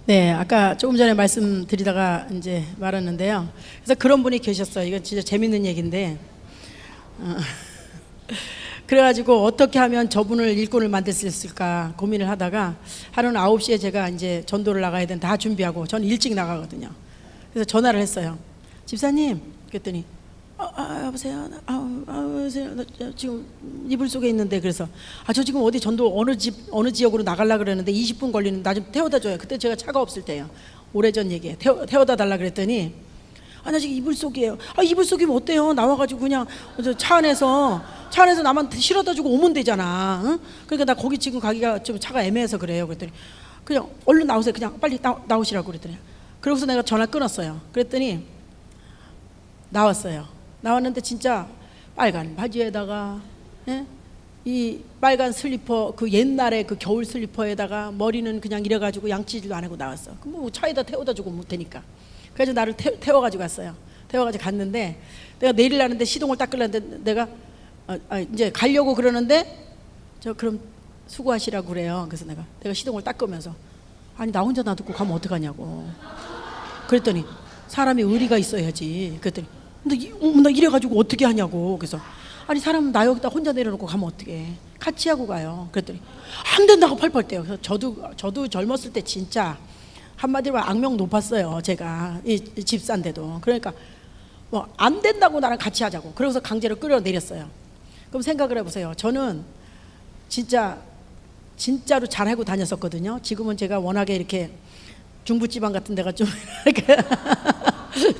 네, 아까 조금 전에 말씀드리다가 이제 말았는데요. 그래서 그런 분이 계셨어요. 이건 진짜 재밌는 얘기인데, 그래가지고 어떻게 하면 저분을 일꾼을 만들 수 있을까 고민을 하다가 하루는 9시에 제가 이제 전도를 나가야 되는 다 준비하고 전 일찍 나가거든요. 그래서 전화를 했어요. 집사님, 그랬더니 여보세요. 여보세요. 지금 이불 속에 있는데 그래서 저 지금 어디 전도 어느 지역으로 나가려 그러는데 20분 걸리는 나 좀 태워다 줘요. 그때 제가 차가 없을 때예요. 오래전 얘기예요. 태워다 달라 그랬더니 나 지금 이불 속이에요. 이불 속이면 어때요? 나와가지고 그냥 차 안에서 나만 실어다 주고 오면 되잖아. 응? 그러니까 나 거기 지금 가기가 좀 차가 애매해서 그래요. 그랬더니 그냥 얼른 나오세요. 그냥 빨리 나오시라고 그랬더니 그러고서 내가 전화 끊었어요. 그랬더니 나왔어요. 나왔는데 진짜 빨간 바지에다가 이 빨간 슬리퍼, 그 옛날에 그 겨울 슬리퍼에다가 머리는 그냥 이래가지고 양치질도 안 하고 나왔어. 뭐 차에다 태워다 주고 못 되니까. 그래서 나를 태워가지고 갔어요. 태워가지고 갔는데 내가 내리려는데 시동을 딱 끌렸는데 내가 이제 가려고 그러는데 그럼 수고하시라고 그래요. 그래서 내가 시동을 딱 끄면서 나 혼자 놔두고 가면 어떡하냐고. 그랬더니 사람이 의리가 있어야지. 그랬더니 근데 나 이래가지고 어떻게 하냐고. 그래서 사람은 나 여기다 혼자 내려놓고 가면 어떡해. 같이 하고 가요. 그랬더니 안 된다고 펄펄 떼요. 그래서 저도 젊었을 때 진짜 한마디로 악명 높았어요. 제가 이 집사인데도. 그러니까 뭐 안 된다고 나랑 같이 하자고. 그래서 강제로 끌어내렸어요. 그럼 생각을 해보세요. 저는 진짜로 잘하고 다녔었거든요. 지금은 제가 워낙에 이렇게 중부지방 같은 데가 좀 이렇게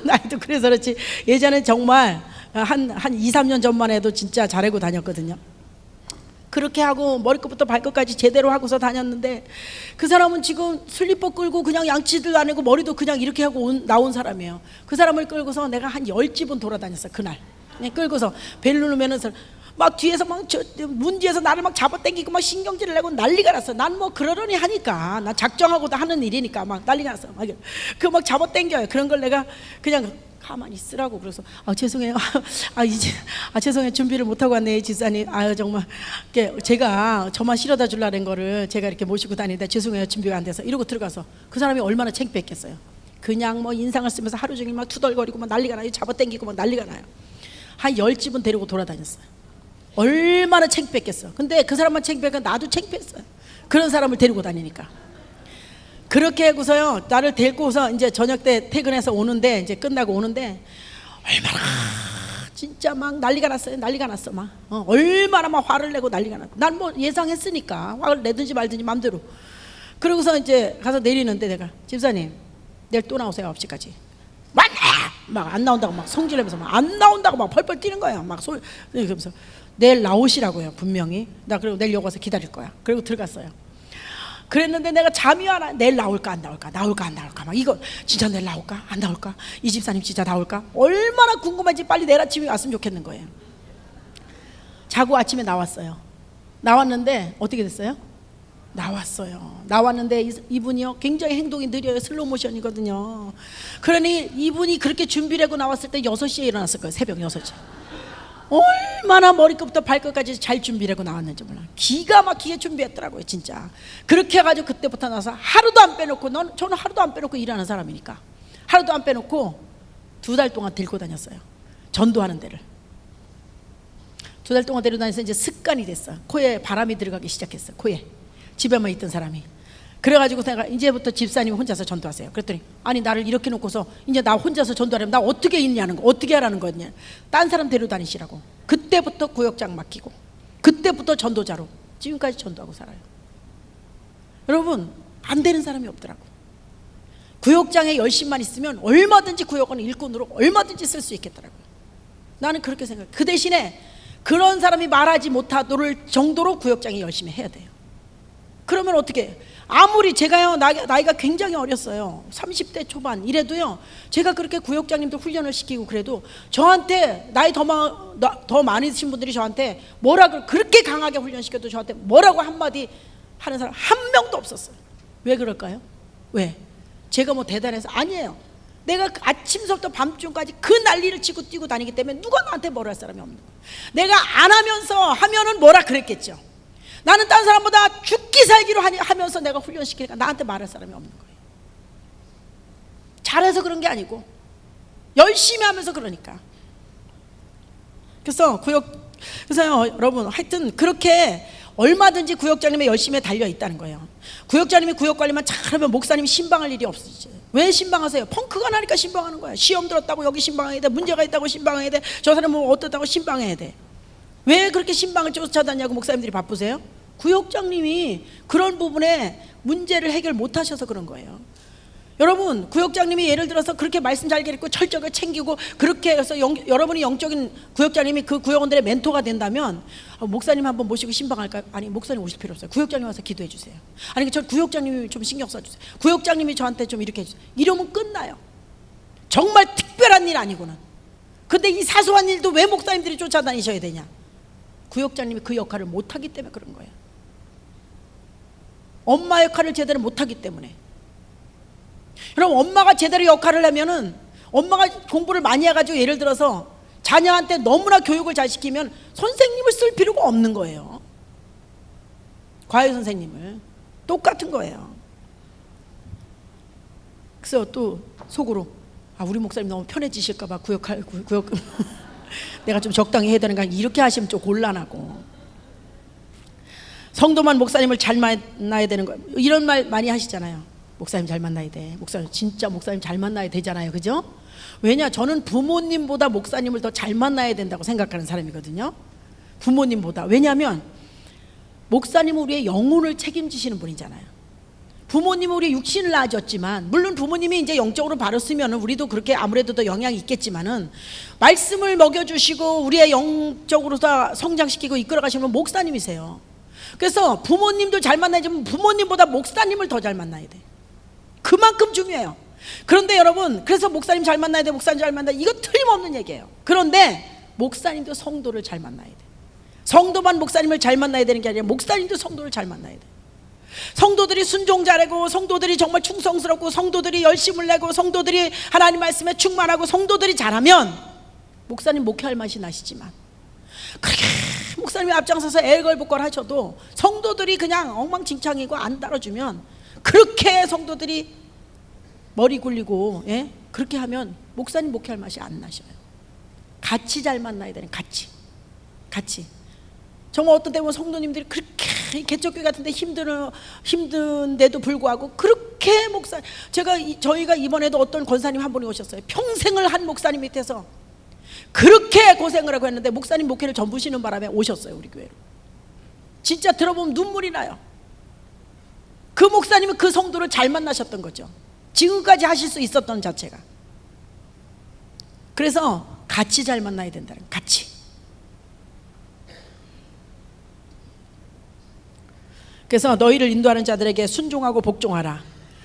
나이도 그래서 그렇지 예전에 정말 한 2, 3년 전만 해도 진짜 잘하고 다녔거든요. 그렇게 하고 머리끝부터 발끝까지 제대로 하고서 다녔는데 그 사람은 지금 슬리퍼 끌고 그냥 양치도 안 하고 머리도 그냥 이렇게 하고 나온 사람이에요. 그 사람을 끌고서 내가 한 10집은 돌아다녔어요. 그날 그냥 끌고서 벨 누르면은 막 뒤에서 문 뒤에서 나를 막 잡아당기고 막 신경질을 내고 난리가 났어. 난 뭐 그러려니 하니까 나 작정하고도 하는 일이니까 막 난리가 났어. 막 잡아당겨요. 그런 걸 내가 그냥 가만히 있으라고. 그래서 죄송해요. 이제 죄송해요. 준비를 못하고 왔네 집사님. 정말 제가 저만 실어다 주려는 거를 제가 이렇게 모시고 다니는데 죄송해요. 준비가 안 돼서. 이러고 들어가서 그 사람이 얼마나 창피했겠어요. 그냥 뭐 인상을 쓰면서 하루 종일 막 투덜거리고 막 난리가 나요. 잡아당기고 막 난리가 나요. 한 10집은 데리고 돌아다녔어요. 얼마나 창피했겠어. 근데 그 사람만 창피하니까 나도 창피했어요. 그런 사람을 데리고 다니니까. 그렇게 하고서요, 나를 데리고서 이제 저녁 때 퇴근해서 오는데, 이제 끝나고 오는데, 얼마나 진짜 막 난리가 났어요. 난리가 났어. 막 얼마나 막 화를 내고 난리가 났어. 난 뭐 예상했으니까 화를 내든지 말든지 맘대로. 그러고서 이제 가서 내리는데 내가 집사님 내일 또 나오세요. 9시까지. 막 안 나온다고 막 성질내면서 막 안 나온다고 막 펄펄 뛰는 거야. 막 그러면서 내일 나오시라고요. 분명히. 나 그리고 내일 여기 와서 기다릴 거야. 그리고 들어갔어요. 그랬는데 내가 잠이 안 와. 내일 나올까 안 나올까, 나올까 안 나올까, 막 이거 진짜 내일 나올까 안 나올까, 이 집사님 진짜 나올까, 얼마나 궁금한지 빨리 내일 아침에 왔으면 좋겠는 거예요. 자고 아침에 나왔어요. 나왔는데 어떻게 됐어요? 나왔어요. 나왔는데 이분이요 굉장히 행동이 느려요. 슬로우 모션이거든요. 그러니 이분이 그렇게 준비를 하고 나왔을 때 6시에 일어났을 거예요. 새벽 6시. 얼마나 머리끝부터 발끝까지 잘 준비를 하고 나왔는지 몰라. 기가 막히게 준비했더라고요. 진짜. 그렇게 해가지고 그때부터 나서 하루도 안 빼놓고, 저는 하루도 안 빼놓고 일하는 사람이니까 하루도 안 빼놓고 2달 동안 데리고 다녔어요. 전도하는 데를 2달 동안 데리고 다니면서 이제 습관이 됐어. 코에 바람이 들어가기 시작했어. 코에 집에만 있던 사람이. 그래가지고 내가 이제부터 집사님이 혼자서 전도하세요. 그랬더니 나를 이렇게 놓고서 이제 나 혼자서 전도하려면 나 어떻게 있냐는 거, 어떻게 하라는 거냐. 딴 사람 데리고 다니시라고. 그때부터 구역장 맡기고 그때부터 전도자로 지금까지 전도하고 살아요. 여러분 안 되는 사람이 없더라고. 구역장에 열심만 있으면 얼마든지 구역은 일꾼으로 얼마든지 쓸 수 있겠더라고요. 나는 그렇게 생각해요. 그 대신에 그런 사람이 말하지 못하도록 정도로 구역장이 열심히 해야 돼요. 그러면 어떻게 해요? 아무리 제가요 나이가 굉장히 어렸어요. 30대 초반 이래도요 제가 그렇게 구역장님들 훈련을 시키고 그래도 저한테 나이 더 많으신 분들이 저한테 그렇게 강하게 훈련시켜도 저한테 뭐라고 한마디 하는 사람 한 명도 없었어요. 왜 그럴까요? 왜? 제가 뭐 대단해서? 아니에요. 내가 아침서부터 밤중까지 그 난리를 치고 뛰고 다니기 때문에 누가 나한테 뭐라 할 사람이 없는 거예요. 내가 안 하면서 하면은 뭐라 그랬겠죠. 나는 딴 사람보다 죽기 살기로 하면서 내가 훈련시키니까 나한테 말할 사람이 없는 거예요. 잘해서 그런 게 아니고 열심히 하면서 그러니까. 그래서 그래서요 여러분, 하여튼 그렇게 얼마든지 구역장님의 열심에 달려 있다는 거예요. 구역장님이 구역 관리만 잘하면 목사님이 신방할 일이 없으시죠. 왜 신방하세요? 펑크가 나니까 신방하는 거야. 시험 들었다고 여기 신방해야 돼, 문제가 있다고 신방해야 돼, 저 사람은 뭐 어떻다고 신방해야 돼. 왜 그렇게 신방을 쫓아다니냐고 목사님들이 바쁘세요? 구역장님이 그런 부분에 문제를 해결 못 하셔서 그런 거예요. 여러분, 구역장님이 예를 들어서 그렇게 말씀 잘 읽고 철저하게 챙기고 그렇게 해서 여러분이 영적인 구역장님이 그 구역원들의 멘토가 된다면 목사님 한번 모시고 신방할까요? 아니, 목사님 오실 필요 없어요. 구역장님 와서 기도해 주세요. 아니, 저 구역장님이 좀 신경 써주세요. 구역장님이 저한테 좀 이렇게 해주세요. 이러면 끝나요. 정말 특별한 일 아니고는. 근데 이 사소한 일도 왜 목사님들이 쫓아다니셔야 되냐? 구역장님이 그 역할을 못하기 때문에 그런 거예요. 엄마 역할을 제대로 못하기 때문에. 그럼 엄마가 제대로 역할을 하면은, 엄마가 공부를 많이 해가지고 예를 들어서 자녀한테 너무나 교육을 잘 시키면 선생님을 쓸 필요가 없는 거예요. 과외 선생님을. 똑같은 거예요. 그래서 또 속으로 우리 목사님 너무 편해지실까봐 구역 내가 좀 적당히 해야 되는가, 이렇게 하시면 좀 곤란하고. 성도만 목사님을 잘 만나야 되는 거, 이런 말 많이 하시잖아요. 목사님 잘 만나야 돼. 목사님 진짜 목사님 잘 만나야 되잖아요. 그죠? 왜냐, 저는 부모님보다 목사님을 더 잘 만나야 된다고 생각하는 사람이거든요. 부모님보다. 왜냐하면 목사님은 우리의 영혼을 책임지시는 분이잖아요. 부모님은 우리 육신을 낳아줬지만, 물론 부모님이 이제 영적으로 바랐으면 우리도 그렇게 아무래도 더 영향이 있겠지만은, 말씀을 먹여주시고 우리의 영적으로 다 성장시키고 이끌어가시는 목사님이세요. 그래서 부모님도 잘 만나야지만 부모님보다 목사님을 더 잘 만나야 돼. 그만큼 중요해요. 그런데 여러분, 그래서 목사님 잘 만나야 돼, 목사님 잘 만나야 돼, 이거 틀림없는 얘기예요. 그런데 목사님도 성도를 잘 만나야 돼. 성도만 목사님을 잘 만나야 되는 게 아니라 목사님도 성도를 잘 만나야 돼. 성도들이 순종 잘하고, 성도들이 정말 충성스럽고, 성도들이 열심을 내고, 성도들이 하나님 말씀에 충만하고, 성도들이 잘하면 목사님 목회할 맛이 나시지만, 그렇게 목사님이 앞장서서 애걸복걸 하셔도 성도들이 그냥 엉망진창이고 안 따라주면, 그렇게 성도들이 머리 굴리고 그렇게 하면 목사님 목회할 맛이 안 나셔요. 같이 잘 만나야 되는, 같이. 정말 어떤 때는 성도님들이 그렇게 개척교회 같은데 힘든데도 불구하고 그렇게 저희가 이번에도 어떤 권사님 한 분이 오셨어요. 평생을 한 목사님 밑에서 그렇게 고생을 하고 했는데 목사님 목회를 전부시는 바람에 오셨어요, 우리 교회로. 진짜 들어보면 눈물이 나요. 그 목사님은 그 성도를 잘 만나셨던 거죠. 지금까지 하실 수 있었던 자체가. 그래서 같이 잘 만나야 된다는, 같이. 그래서 너희를 인도하는 자들에게 순종하고 복종하라.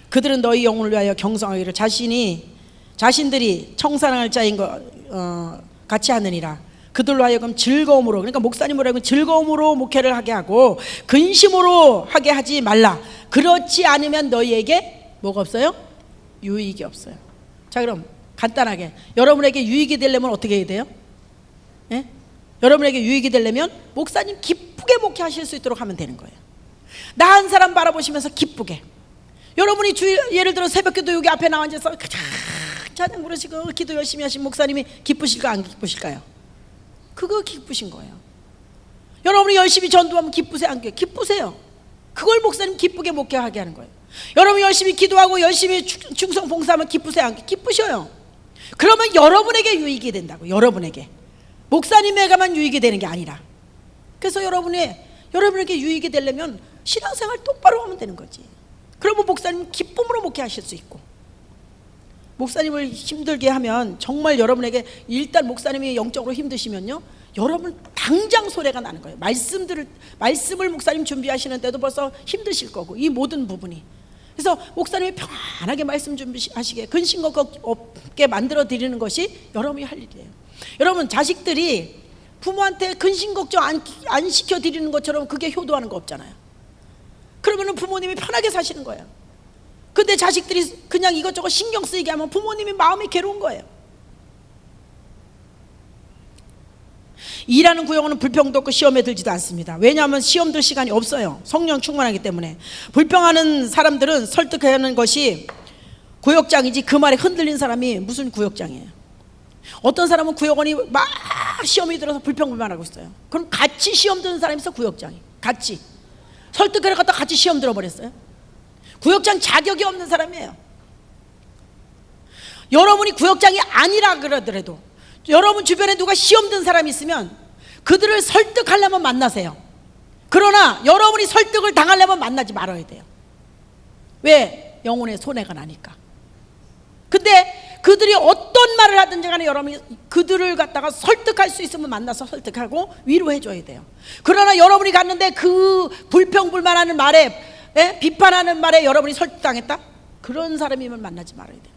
그들은 너희 영혼을 위하여 경성하기를 자신들이 청산할 자인 것 같이 하느니라. 그들로 하여금 즐거움으로, 그러니까 목사님으로 하여금 즐거움으로 목회를 하게 하고 근심으로 하게 하지 말라. 그렇지 않으면 너희에게 뭐가 없어요? 유익이 없어요. 자, 그럼 간단하게 여러분에게 유익이 되려면 어떻게 해야 돼요? 여러분에게 유익이 되려면 목사님 기쁘게 목회하실 수 있도록 하면 되는 거예요. 나 한 사람 바라보시면서 기쁘게. 여러분이 예를 들어 새벽기도 여기 앞에 나와 앉아서 찬양 부르시고 기도 열심히 하신 목사님이 기쁘실까 안 기쁘실까요? 그거 기쁘신 거예요. 여러분이 열심히 전도하면 기쁘세요 안 기쁘세요? 그걸 목사님 기쁘게 목회하게 하는 거예요. 여러분이 열심히 기도하고 열심히 충성 봉사하면 기쁘세요 안 기쁘셔요? 그러면 여러분에게 유익이 된다고. 여러분에게, 목사님에게만 유익이 되는 게 아니라. 그래서 여러분에게 유익이 되려면 신앙생활 똑바로 하면 되는 거지. 그러면 목사님 기쁨으로 목회하실 수 있고, 목사님을 힘들게 하면 정말 여러분에게, 일단 목사님이 영적으로 힘드시면요, 여러분 당장 소리가 나는 거예요. 말씀을 목사님 준비하시는데도 벌써 힘드실 거고, 이 모든 부분이. 그래서 목사님이 편하게 말씀 준비하시게, 근심 없게 만들어 드리는 것이 여러분이 할 일이에요. 여러분, 자식들이 부모한테 근심 걱정 안 시켜 드리는 것처럼 그게 효도하는 거 없잖아요. 그러면은 부모님이 편하게 사시는 거예요. 근데 자식들이 그냥 이것저것 신경 쓰이게 하면 부모님이 마음이 괴로운 거예요. 일하는 구역원은 불평도 없고 시험에 들지도 않습니다. 왜냐하면 시험 들 시간이 없어요. 성령 충만하기 때문에. 불평하는 사람들은 설득하는 것이 구역장이지 그 말에 흔들린 사람이 무슨 구역장이에요. 어떤 사람은 구역원이 막 시험이 들어서 불평불만하고 있어요. 그럼 같이 시험 드는 사람이 있어. 구역장이 같이 설득해서 갖다 같이 시험 들어버렸어요. 구역장 자격이 없는 사람이에요. 여러분이 구역장이 아니라 그러더라도 여러분 주변에 누가 시험 든 사람이 있으면 그들을 설득하려면 만나세요. 그러나 여러분이 설득을 당하려면 만나지 말아야 돼요. 왜? 영혼의 손해가 나니까. 근데 그들이 어떤 말을 하든지 간에 여러분이 그들을 갖다가 설득할 수 있으면 만나서 설득하고 위로해 줘야 돼요. 그러나 여러분이 갔는데 그 불평불만하는 말에, 비판하는 말에 여러분이 설득당했다? 그런 사람이면 만나지 말아야 돼요.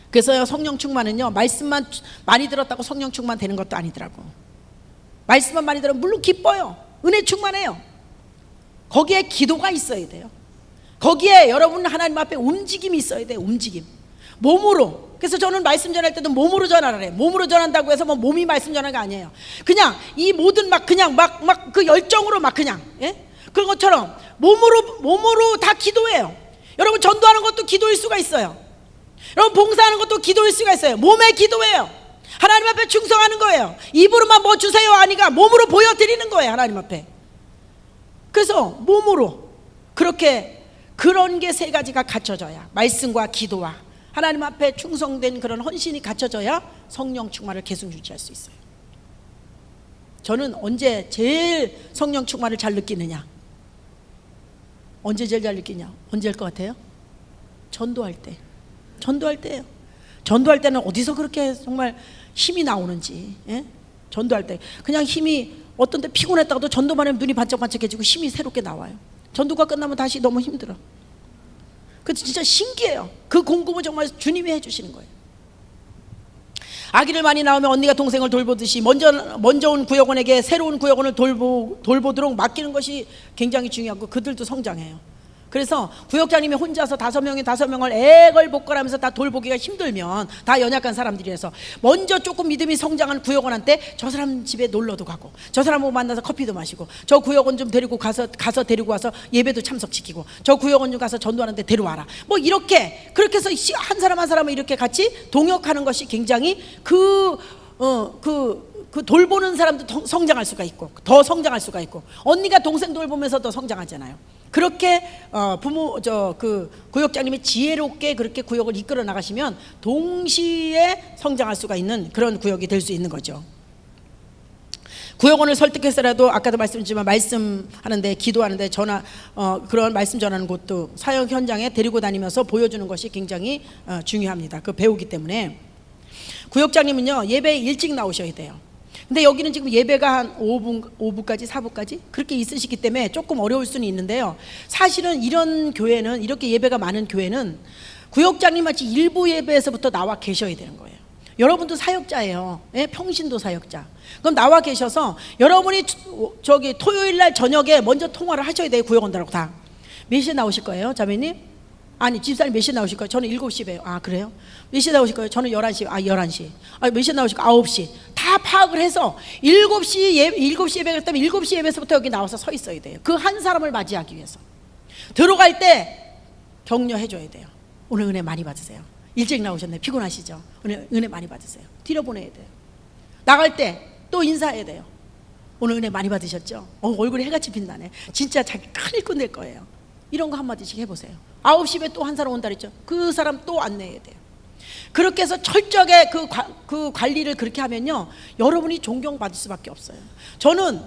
그래서 성령 충만은요, 말씀만 많이 들었다고 성령 충만 되는 것도 아니더라고. 말씀만 많이 들으면 물론 기뻐요. 은혜 충만해요. 거기에 기도가 있어야 돼요. 거기에 여러분 하나님 앞에 움직임이 있어야 돼요. 움직임. 몸으로. 그래서 저는 말씀 전할 때도 몸으로 전하라 그래요. 몸으로 전한다고 해서 뭐 몸이 말씀 전하는 게 아니에요. 그냥 이 모든 막 그냥 막 그 열정으로 막 그냥, 그런 것처럼 몸으로 다 기도해요. 여러분 전도하는 것도 기도일 수가 있어요. 여러분 봉사하는 것도 기도일 수가 있어요. 몸에 기도해요. 하나님 앞에 충성하는 거예요. 입으로만 뭐 주세요 아니가 몸으로 보여드리는 거예요. 하나님 앞에. 그래서 몸으로 그렇게 그런 게 세 가지가 갖춰져야, 말씀과 기도와 하나님 앞에 충성된 그런 헌신이 갖춰져야 성령 충만을 계속 유지할 수 있어요. 저는 언제 제일 성령 충만을 잘 느끼느냐? 언제 제일 잘 느끼냐? 언제일 것 같아요? 전도할 때. 전도할 때예요. 전도할 때는 어디서 그렇게 정말 힘이 나오는지, 전도할 때 그냥 힘이 어떤 때 피곤했다가도 전도만 하면 눈이 반짝반짝해지고 힘이 새롭게 나와요. 전도가 끝나면 다시 너무 힘들어. 그래서 진짜 신기해요. 그 공급은 정말 주님이 해주시는 거예요. 아기를 많이 낳으면 언니가 동생을 돌보듯이 먼저 온 구역원에게 새로운 구역원을 돌보도록 맡기는 것이 굉장히 중요하고 그들도 성장해요. 그래서 구역장님이 혼자서 5명을 애걸복걸하면서 다 돌보기가 힘들면 다 연약한 사람들이라서 먼저 조금 믿음이 성장한 구역원한테 저 사람 집에 놀러도 가고 저 사람하고 만나서 커피도 마시고 저 구역원 좀 데리고 가서 데리고 와서 예배도 참석시키고 저 구역원 좀 가서 전도하는데 데려와라. 뭐 이렇게 그렇게 해서 한 사람 한 사람을 이렇게 같이 동역하는 것이 굉장히 그 돌보는 사람도 더 성장할 수가 있고 더 성장할 수가 있고 언니가 동생 돌보면서 더 성장하잖아요. 그렇게 구역장님이 지혜롭게 그렇게 구역을 이끌어 나가시면 동시에 성장할 수가 있는 그런 구역이 될 수 있는 거죠. 구역원을 설득해서라도 아까도 말씀드렸지만 말씀하는데 기도하는데 그런 말씀 전하는 곳도 사역 현장에 데리고 다니면서 보여주는 것이 굉장히 중요합니다. 그 배우기 때문에 구역장님은요 예배에 일찍 나오셔야 돼요. 근데 여기는 지금 예배가 한 5부까지 4부까지 그렇게 있으시기 때문에 조금 어려울 수는 있는데요. 사실은 이런 교회는 이렇게 예배가 많은 교회는 구역장님 같이 일부 예배에서부터 나와 계셔야 되는 거예요. 여러분도 사역자예요. 평신도 사역자. 그럼 나와 계셔서 여러분이 토요일 날 저녁에 먼저 통화를 하셔야 돼요. 구역원들하고 다. 몇 시에 나오실 거예요, 자매님? 아니 집사님 몇 시에 나오실 거예요? 저는 7시에 봬요. 아 그래요? 몇 시에 나오실 거예요? 저는 11시. 11시. 몇 시에 나오실 거예요? 9시. 다 파악을 해서 7시 예배가 있다면 7시 예배에서부터 여기 나와서 서 있어야 돼요. 그 한 사람을 맞이하기 위해서. 들어갈 때 격려해 줘야 돼요. 오늘 은혜 많이 받으세요. 일찍 나오셨네. 피곤하시죠? 은혜 많이 받으세요. 뒤로 보내야 돼요. 나갈 때 또 인사해야 돼요. 오늘 은혜 많이 받으셨죠? 얼굴이 해같이 빛나네. 진짜 자기 큰 일꾼 될 거예요. 이런 거 한마디씩 해보세요. 9시에 또 한 사람 온다 그랬죠? 그 사람 또 안내해야 돼요. 그렇게 해서 철저하게 그 관리를 그렇게 하면요 여러분이 존경받을 수밖에 없어요. 저는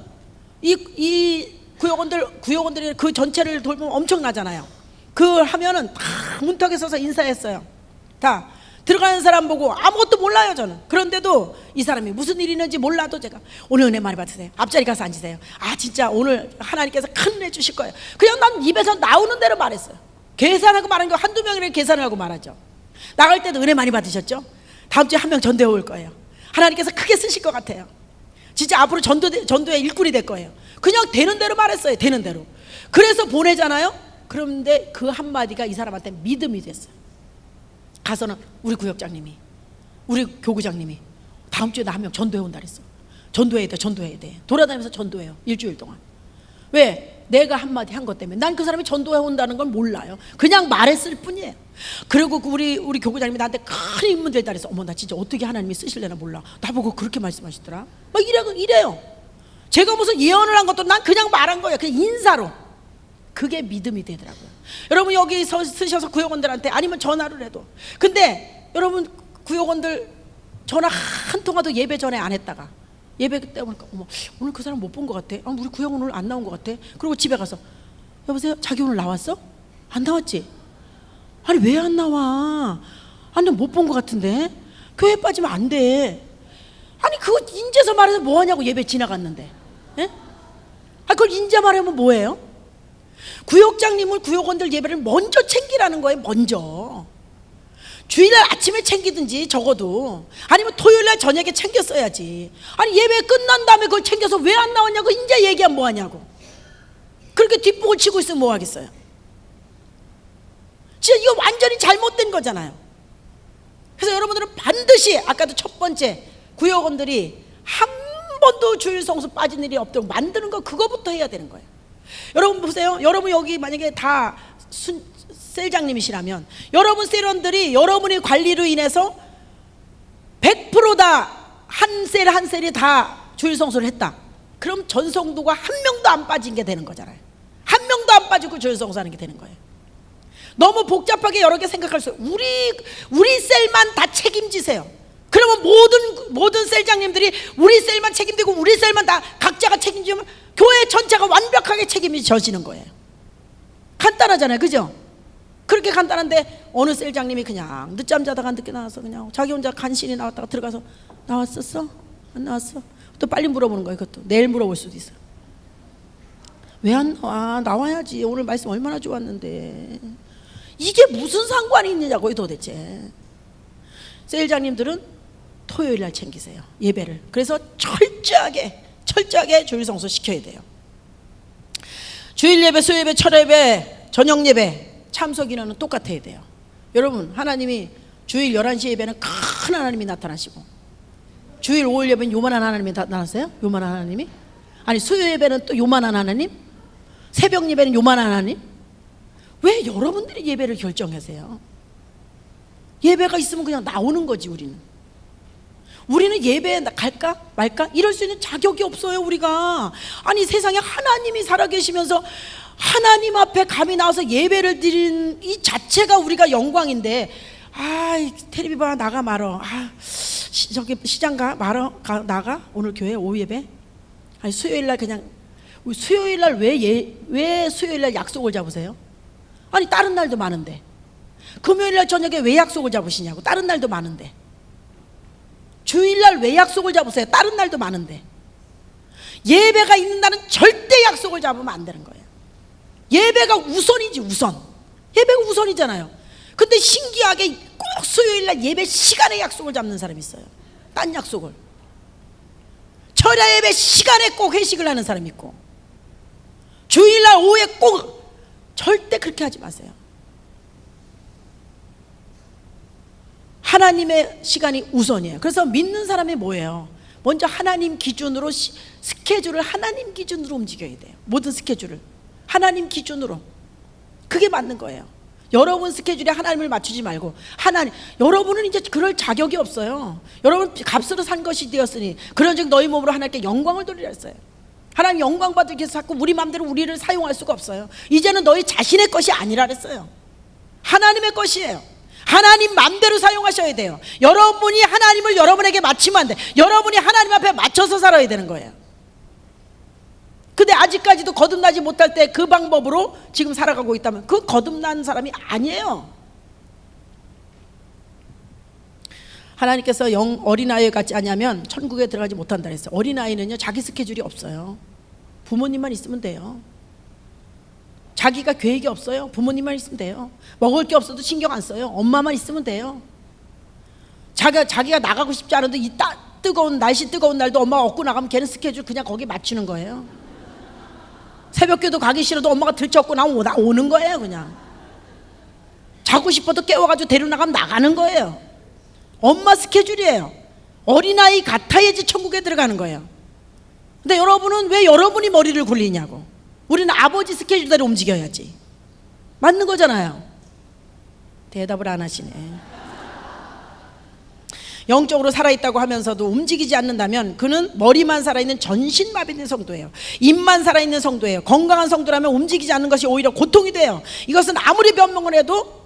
이 구역원들이 그 전체를 돌보면 엄청나잖아요. 그 하면은 다 문턱에 서서 인사했어요. 다 들어가는 사람 보고 아무것도 몰라요 저는. 그런데도 이 사람이 무슨 일이 있는지 몰라도 제가 오늘 은혜 많이 받으세요. 앞자리 가서 앉으세요. 아 진짜 오늘 하나님께서 큰 은혜 주실 거예요. 그냥 난 입에서 나오는 대로 말했어요. 계산하고 말한 거 한두 명이랑 계산을 하고 말하죠. 나갈 때도 은혜 많이 받으셨죠? 다음 주에 한 명 전도해 올 거예요. 하나님께서 크게 쓰실 것 같아요. 진짜 앞으로 전도의 일꾼이 될 거예요. 그냥 되는 대로 말했어요. 되는 대로. 그래서 보내잖아요. 그런데 그 한마디가 이 사람한테 믿음이 됐어요. 가서는 우리 구역장님이 우리 교구장님이 다음 주에 나 한 명 전도해 온다 그랬어. 전도해야 돼. 돌아다니면서 전도해요. 일주일 동안. 왜? 내가 한마디 한 것 때문에. 난 그 사람이 전도해 온다는 걸 몰라요. 그냥 말했을 뿐이에요. 그리고 우리 교구장님이 나한테 큰 인문 들다 그래서 어머 나 진짜 어떻게 하나님이 쓰실래나 몰라. 나보고 그렇게 말씀하시더라. 막 이래요. 제가 무슨 예언을 한 것도 난 그냥 말한 거예요. 그냥 인사로. 그게 믿음이 되더라고요. 여러분 여기 쓰셔서 구역원들한테 아니면 전화를 해도. 근데 여러분 구역원들 전화 한 통화도 예배 전에 안 했다가 예배 때 보니까 어머 오늘 그 사람 못 본 것 같아. 우리 구역원 오늘 안 나온 것 같아. 그리고 집에 가서 여보세요 자기 오늘 나왔어? 안 나왔지? 아니 왜 안 나와? 아니 못 본 것 같은데 교회 빠지면 안 돼. 아니 그거 인제서 말해서 뭐 하냐고. 예배 지나갔는데. 예? 아 그걸 인제 말하면 뭐예요? 구역장님은 구역원들 예배를 먼저 챙기라는 거예요. 먼저 주일날 아침에 챙기든지 적어도 아니면 토요일날 저녁에 챙겼어야지. 아니 예배 끝난 다음에 그걸 챙겨서 왜 안 나왔냐고 인제 얘기하면 뭐하냐고. 그렇게 뒷북을 치고 있으면 뭐 하겠어요. 진짜 이거 완전히 잘못된 거잖아요. 그래서 여러분들은 반드시 아까도 첫 번째 구역원들이 한 번도 주일 성수 빠진 일이 없도록 만드는 거, 그거부터 해야 되는 거예요. 여러분 보세요. 여러분 여기 만약에 다 셀장님이시라면 여러분 셀원들이 여러분의 관리로 인해서 100% 다 한 셀이 다 주일 성수를 했다. 그럼 전성도가 한 명도 안 빠진 게 되는 거잖아요. 한 명도 안 빠지고 주일 성수하는 게 되는 거예요. 너무 복잡하게 여러 개 생각할 수. 우리 셀만 다 책임지세요. 그러면 모든 셀장님들이 우리 셀만 책임지고 우리 셀만 다 각자가 책임지면 교회 전체가 완벽하게 책임이 져지는 거예요. 간단하잖아요, 그죠? 그렇게 간단한데 어느 셀장님이 그냥 늦잠 자다가 늦게 나와서 그냥 자기 혼자 간신히 나왔다가 들어가서 나왔었어? 안 나왔어? 또 빨리 물어보는 거예요. 그것도 내일 물어볼 수도 있어요. 왜 안 나와? 나와야지. 오늘 말씀 얼마나 좋았는데. 이게 무슨 상관이 있느냐고요 도대체. 셀장님들은 토요일날 챙기세요, 예배를. 그래서 철저하게 주일 성수 시켜야 돼요. 주일 예배, 수요 예배, 철 예배, 저녁 예배 참석 인원은 똑같아야 돼요. 여러분 하나님이 주일 11시 예배는 큰 하나님이 나타나시고 주일 5일 예배는 요만한 하나님이 나타나세요? 요만한 하나님이? 아니 수요 예배는 또 요만한 하나님? 새벽 예배는 요만한 하나님? 왜 여러분들이 예배를 결정하세요? 예배가 있으면 그냥 나오는 거지. 우리는 예배에 갈까 말까 이럴 수 있는 자격이 없어요. 우리가 아니 세상에 하나님이 살아계시면서 하나님 앞에 감히 나와서 예배를 드리는 이 자체가 우리가 영광인데, 텔레비 봐 나가 말어. 저기 시장 가 말어 나가 오늘 교회 오후 예배. 아니 수요일날 그냥 수요일날 왜 수요일날 약속을 잡으세요? 아니 다른 날도 많은데. 금요일날 저녁에 왜 약속을 잡으시냐고. 다른 날도 많은데. 주일날 왜 약속을 잡으세요? 다른 날도 많은데. 예배가 있는 날은 절대 약속을 잡으면 안 되는 거예요. 예배가 우선이지. 예배가 우선이잖아요. 근데 신기하게 꼭 수요일날 예배 시간에 약속을 잡는 사람이 있어요. 딴 약속을. 철야 예배 시간에 꼭 회식을 하는 사람이 있고, 주일날 오후에 꼭. 절대 그렇게 하지 마세요. 하나님의 시간이 우선이에요. 그래서 믿는 사람이 뭐예요? 먼저 하나님 기준으로 스케줄을 하나님 기준으로 움직여야 돼요. 모든 스케줄을 하나님 기준으로. 그게 맞는 거예요. 여러분 스케줄에 하나님을 맞추지 말고 여러분은 이제 그럴 자격이 없어요. 여러분 값으로 산 것이 되었으니 그런즉 너희 몸으로 하나님께 영광을 돌리라 했어요. 하나님 영광 받기 위해서 자꾸 우리 마음대로 우리를 사용할 수가 없어요. 이제는 너희 자신의 것이 아니라 그랬어요. 하나님의 것이에요. 하나님 마음대로 사용하셔야 돼요. 여러분이 하나님을 여러분에게 맞추면 안 돼. 여러분이 하나님 앞에 맞춰서 살아야 되는 거예요. 근데 아직까지도 거듭나지 못할 때 그 방법으로 지금 살아가고 있다면 그 거듭난 사람이 아니에요. 하나님께서 어린아이 같지 않냐면 천국에 들어가지 못한다 그랬어요. 어린아이는요 자기 스케줄이 없어요. 부모님만 있으면 돼요. 자기가 계획이 없어요. 부모님만 있으면 돼요. 먹을 게 없어도 신경 안 써요. 엄마만 있으면 돼요. 자기가 나가고 싶지 않은데 이 날씨 뜨거운 날도 엄마가 업고 나가면 걔는 스케줄 그냥 거기 맞추는 거예요. 새벽기도 가기 싫어도 엄마가 들쳐업고 오는 거예요. 그냥 자고 싶어도 깨워가지고 데려나가면 나가는 거예요. 엄마 스케줄이에요. 어린아이 같아야지 천국에 들어가는 거예요. 근데 여러분은 왜 여러분이 머리를 굴리냐고. 우리는 아버지 스케줄대로 움직여야지. 맞는 거잖아요. 대답을 안 하시네. 영적으로 살아있다고 하면서도 움직이지 않는다면 그는 머리만 살아있는 전신마비된 성도예요. 입만 살아있는 성도예요. 건강한 성도라면 움직이지 않는 것이 오히려 고통이 돼요. 이것은 아무리 변명을 해도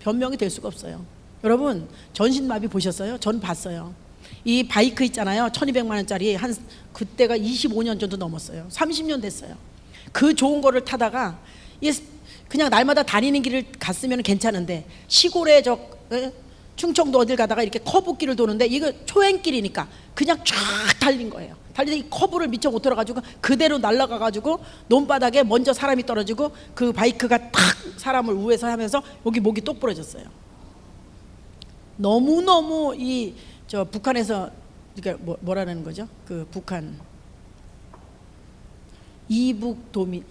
변명이 될 수가 없어요. 여러분, 전신마비 보셨어요? 전 봤어요. 이 바이크 있잖아요. 1200만 원짜리. 한 그때가 25년 정도 넘었어요. 30년 됐어요. 그 좋은 거를 타다가 그냥 날마다 다니는 길을 갔으면 괜찮은데 시골에 충청도 어딜 가다가 이렇게 커브길을 도는데 이거 초행길이니까 그냥 쫙 달린 거예요. 달리다 이 커브를 미처 못 돌아가지고 그대로 날아가가지고 논바닥에 먼저 사람이 떨어지고 그 바이크가 탁 사람을 우회서 하면서 여기 목이 똑 부러졌어요. 너무너무 북한에서 그러니까 뭐라는 거죠? 그 북한 이북도민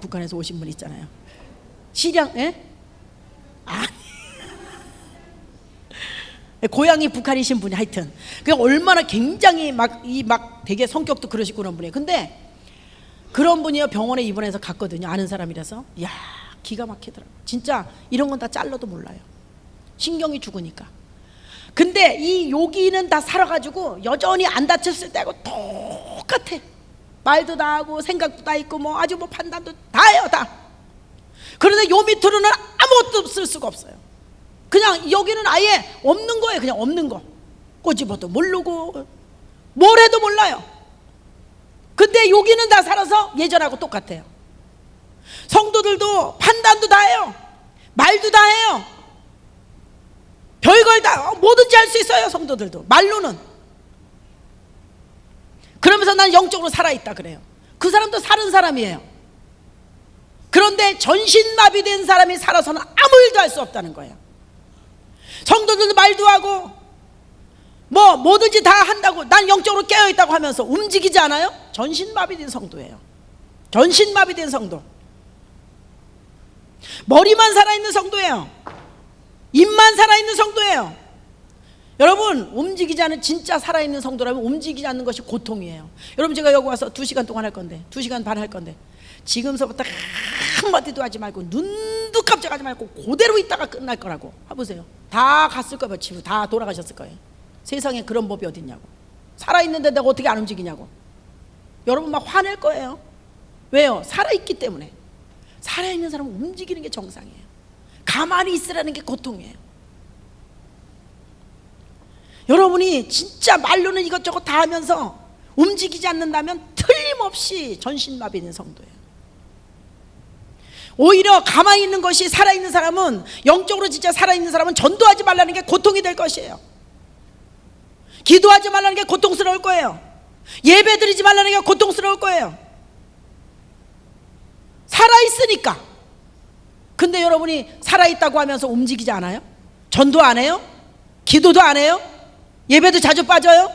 북한에서 오신 분 있잖아요. 시량 아니 고향이 북한이신 분이 하여튼 그 얼마나 굉장히 막 되게 성격도 그러시고 그런 분이에요. 근데 그런 분이요 병원에 입원해서 갔거든요. 아는 사람이라서. 이야 기가 막히더라고. 진짜 이런 건 다 잘라도 몰라요. 신경이 죽으니까. 근데 이 여기는 다 살아가지고 여전히 안 다쳤을 때하고 똑같아. 말도 다 하고 생각도 다 있고 뭐 아주 뭐 판단도 다 해요 다. 그런데 요 밑으로는 아무것도 쓸 수가 없어요. 그냥 여기는 아예 없는 거예요. 그냥 없는 거. 꼬집어도 모르고 뭘 해도 몰라요. 근데 여기는 다 살아서 예전하고 똑같아요. 성도들도 판단도 다 해요. 말도 다 해요. 별걸 다 뭐든지 할 수 있어요. 성도들도 말로는. 그러면서 난 영적으로 살아있다 그래요. 그 사람도 사는 사람이에요. 그런데 전신마비된 사람이 살아서는 아무 일도 할 수 없다는 거예요. 성도들도 말도 하고 뭐든지 다 한다고 난 영적으로 깨어있다고 하면서 움직이지 않아요? 전신마비된 성도예요. 전신마비된 성도. 머리만 살아있는 성도예요. 입만 살아있는 성도예요. 여러분 움직이지 않은 진짜 살아있는 성도라면 움직이지 않는 것이 고통이에요. 여러분 제가 여기 와서 2시간 동안 할 건데 2시간 반 할 건데 지금서부터 한마디도 하지 말고 눈도 깜짝하지 말고 그대로 있다가 끝날 거라고 해보세요. 다 갔을 거예요. 지금 다 돌아가셨을 거예요. 세상에 그런 법이 어딨냐고. 살아있는데 내가 어떻게 안 움직이냐고. 여러분 막 화낼 거예요. 왜요? 살아있기 때문에. 살아있는 사람은 움직이는 게 정상이에요. 가만히 있으라는 게 고통이에요. 여러분이 진짜 말로는 이것저것 다 하면서 움직이지 않는다면 틀림없이 전신마비는 성도예요. 오히려 가만히 있는 것이 살아있는 사람은 영적으로 진짜 살아있는 사람은 전도하지 말라는 게 고통이 될 것이에요. 기도하지 말라는 게 고통스러울 거예요. 예배 드리지 말라는 게 고통스러울 거예요. 살아있으니까. 근데 여러분이 살아있다고 하면서 움직이지 않아요? 전도 안 해요? 기도도 안 해요? 예배도 자주 빠져요?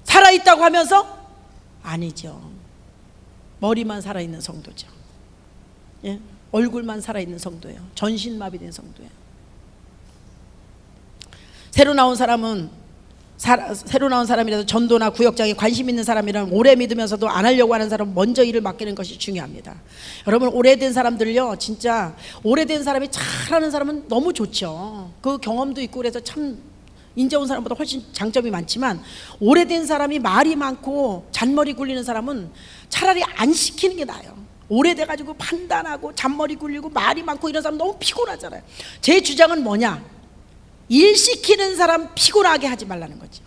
살아있다고 하면서? 아니죠. 머리만 살아있는 성도죠. 예? 얼굴만 살아있는 성도예요. 전신마비된 성도예요. 새로 나온 사람이라도 전도나 구역장에 관심 있는 사람이라면 오래 믿으면서도 안 하려고 하는 사람은 먼저 일을 맡기는 것이 중요합니다. 여러분 오래된 사람들요 진짜 오래된 사람이 잘하는 사람은 너무 좋죠. 그 경험도 있고 그래서 참 인제 온 사람보다 훨씬 장점이 많지만 오래된 사람이 말이 많고 잔머리 굴리는 사람은 차라리 안 시키는 게 나아요. 오래돼가지고 판단하고 잔머리 굴리고 말이 많고 이런 사람 너무 피곤하잖아요. 제 주장은 뭐냐? 일 시키는 사람 피곤하게 하지 말라는 거죠.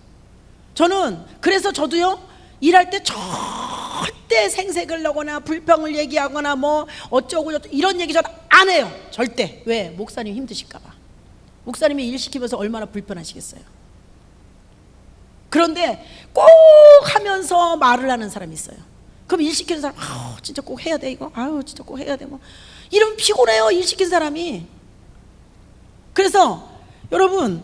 저는 그래서 저도요 일할 때 절대 생색을 내거나 불평을 얘기하거나 뭐 어쩌고 저쩌고 이런 얘기 저는 안 해요. 절대. 왜? 목사님 힘드실까 봐. 목사님이 일 시키면서 얼마나 불편하시겠어요. 그런데 꼭 하면서 말을 하는 사람이 있어요. 그럼 일 시키는 사람 진짜 꼭 해야 돼 이거. 아유 진짜 꼭 해야 돼 뭐. 이러면 피곤해요. 일 시킨 사람이. 그래서 여러분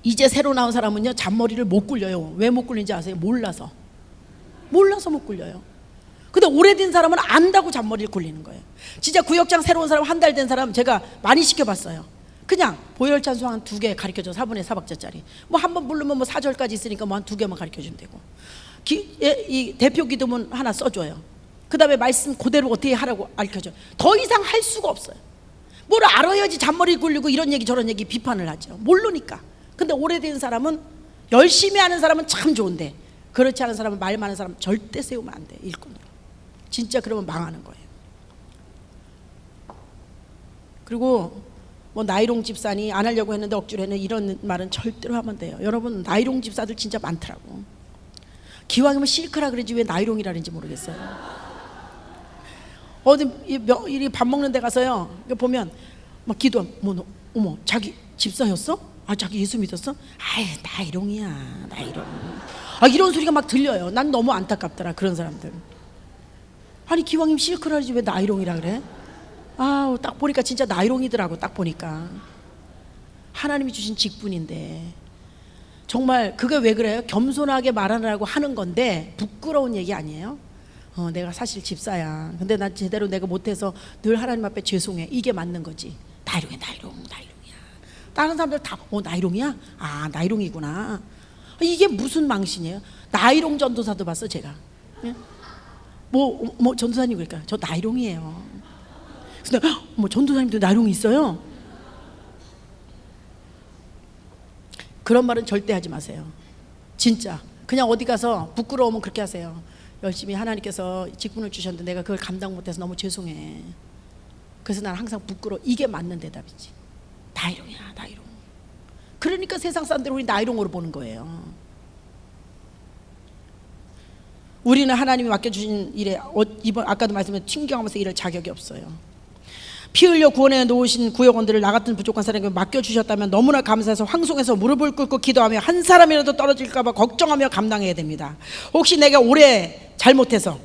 이제 새로 나온 사람은요 잔머리를 못 굴려요. 왜 못 굴리는지 아세요? 몰라서 못 굴려요. 근데 오래된 사람은 안다고 잔머리를 굴리는 거예요. 진짜 구역장 새로운 사람 한 달 된 사람 제가 많이 시켜봤어요. 그냥 보혈 찬송 한 2개 가르쳐줘. 4분의 4박자짜리. 뭐 한 번 부르면 뭐 4절까지 있으니까 뭐 한 2개만 가르쳐주면 되고. 이 대표 기도문 하나 써줘요. 그 다음에 말씀 그대로 어떻게 하라고 가르쳐줘. 더 이상 할 수가 없어요. 뭘 알아야지 잔머리 굴리고 이런 얘기 저런 얘기 비판을 하죠. 모르니까. 근데 오래된 사람은, 열심히 하는 사람은 참 좋은데 그렇지 않은 사람은, 말 많은 사람은 절대 세우면 안 돼. 일꾼으로. 진짜 그러면 망하는 거예요. 그리고 뭐 나이롱 집사니 안 하려고 했는데 억지로 했는 이런 말은 절대로 하면 안 돼요. 여러분, 나이롱 집사들 진짜 많더라고. 기왕이면 실크라 그러지 왜 나이롱이라는지 모르겠어요. 어디 밥 먹는 데 가서요, 보면 막 기도, 어머 자기 집사였어? 아, 자기 예수 믿었어? 아이, 나이롱이야, 나이롱. 아, 이런 소리가 막 들려요. 난 너무 안타깝더라, 그런 사람들. 아니, 기왕이면 실크라 그러지 왜 나이롱이라 그래? 아, 딱 보니까 진짜 나이롱이더라고. 딱 보니까 하나님이 주신 직분인데, 정말 그게 왜 그래요? 겸손하게 말하느라고 하는 건데 부끄러운 얘기 아니에요? 내가 사실 집사야. 근데 난 제대로 내가 못해서 늘 하나님 앞에 죄송해. 이게 맞는 거지. 나이롱이야, 나이롱이야. 다른 사람들 다 나이롱이야? 아, 나이롱이구나. 이게 무슨 망신이에요? 나이롱 전도사도 봤어, 제가. 뭐 전도사님, 그러니까 저 나이롱이에요. 근데 뭐 전도사님도 나이롱이 있어요? 그런 말은 절대 하지 마세요. 진짜 그냥 어디 가서 부끄러우면 그렇게 하세요. 열심히 하나님께서 직분을 주셨는데 내가 그걸 감당 못해서 너무 죄송해. 그래서 난 항상 부끄러워. 이게 맞는 대답이지. 나이롱이야, 나이롱. 그러니까 세상 사람들이 우리 나이롱으로 보는 거예요. 우리는 하나님이 맡겨주신 일에 이번 아까도 말씀드린 튕겨가면서 일할 자격이 없어요. 피 흘려 구원해 놓으신 구역원들을 나 같은 부족한 사람에게 맡겨주셨다면 너무나 감사해서 황송해서 무릎을 꿇고 기도하며 한 사람이라도 떨어질까봐 걱정하며 감당해야 됩니다. 혹시 내가 올해 잘못해서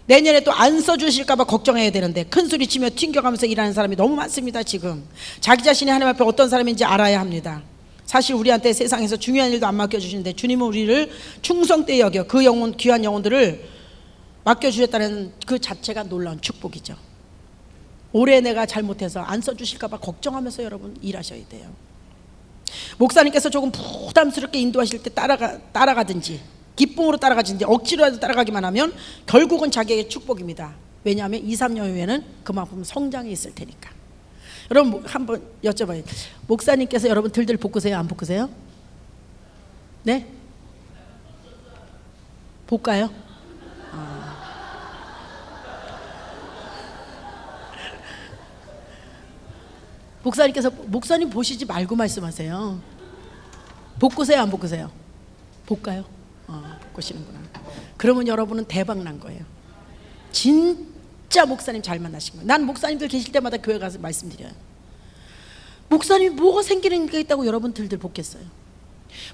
내년에 또 안 써주실까봐 걱정해야 되는데 큰 소리치며 튕겨가면서 일하는 사람이 너무 많습니다. 지금 자기 자신이 하나님 앞에 어떤 사람인지 알아야 합니다. 사실 우리한테 세상에서 중요한 일도 안 맡겨주시는데 주님은 우리를 충성되이 여겨 그 영혼, 귀한 영혼들을 맡겨주셨다는 그 자체가 놀라운 축복이죠. 올해 내가 잘못해서 안 써주실까봐 걱정하면서 여러분 일하셔야 돼요. 목사님께서 조금 부담스럽게 인도하실 때 따라가든지 기쁨으로 따라가든지 억지로라도 따라가기만 하면 결국은 자기에게 축복입니다. 왜냐하면 2, 3년 후에는 그만큼 성장이 있을 테니까. 여러분 한번 여쭤봐요. 목사님께서 여러분 들들 볶으세요? 안 볶으세요? 네? 볶아요? 목사님께서 목사님 보시지 말고 말씀하세요. 볶으세요? 안 볶으세요? 볶아요? 볶으시는구나. 그러면 여러분은 대박 난 거예요. 진짜 목사님 잘 만나신 거예요. 난 목사님들 계실 때마다 교회 가서 말씀드려요. 목사님이 뭐가 생기는 게 있다고 여러분 들들 볶겠어요?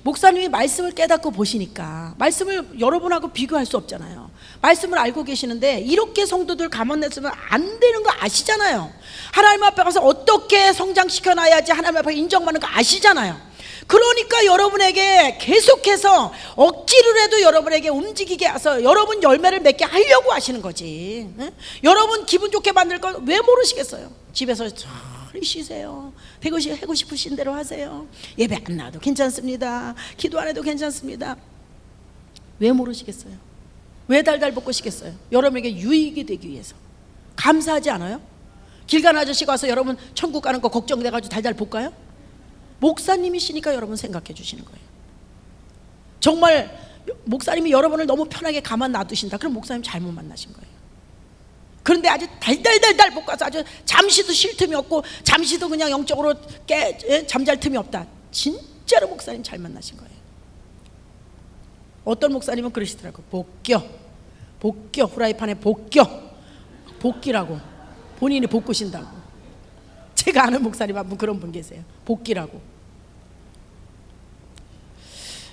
목사님이 말씀을 깨닫고 보시니까 말씀을 여러분하고 비교할 수 없잖아요. 말씀을 알고 계시는데 이렇게 성도들 감원냈으면 안 되는 거 아시잖아요. 하나님 앞에 가서 어떻게 성장시켜 놔야지 하나님 앞에 인정받는 거 아시잖아요. 그러니까 여러분에게 계속해서 억지로라도 여러분에게 움직이게 해서 여러분 열매를 맺게 하려고 하시는 거지. 응? 여러분 기분 좋게 만들 건 왜 모르시겠어요? 집에서 잘 쉬세요. 하고 싶으신 대로 하세요. 예배 안 나와도 괜찮습니다. 기도 안 해도 괜찮습니다. 왜 모르시겠어요? 왜 달달 볶으시겠어요? 여러분에게 유익이 되기 위해서. 감사하지 않아요? 길 가는 아저씨가 와서 여러분 천국 가는 거 걱정돼가지고 달달 볶아요? 목사님이시니까 여러분 생각해 주시는 거예요. 정말 목사님이 여러분을 너무 편하게 가만 놔두신다. 그럼 목사님 잘못 만나신 거예요. 그런데 아주 달달달달 볶아서 아주 잠시도 쉴 틈이 없고 잠시도 그냥 영적으로 잠잘 틈이 없다. 진짜로 목사님 잘 만나신 거예요. 어떤 목사님은 그러시더라고요. 볶여 후라이팬에 볶기라고 본인이 볶으신다고. 제가 아는 목사님 한 분 그런 분 계세요. 볶기라고.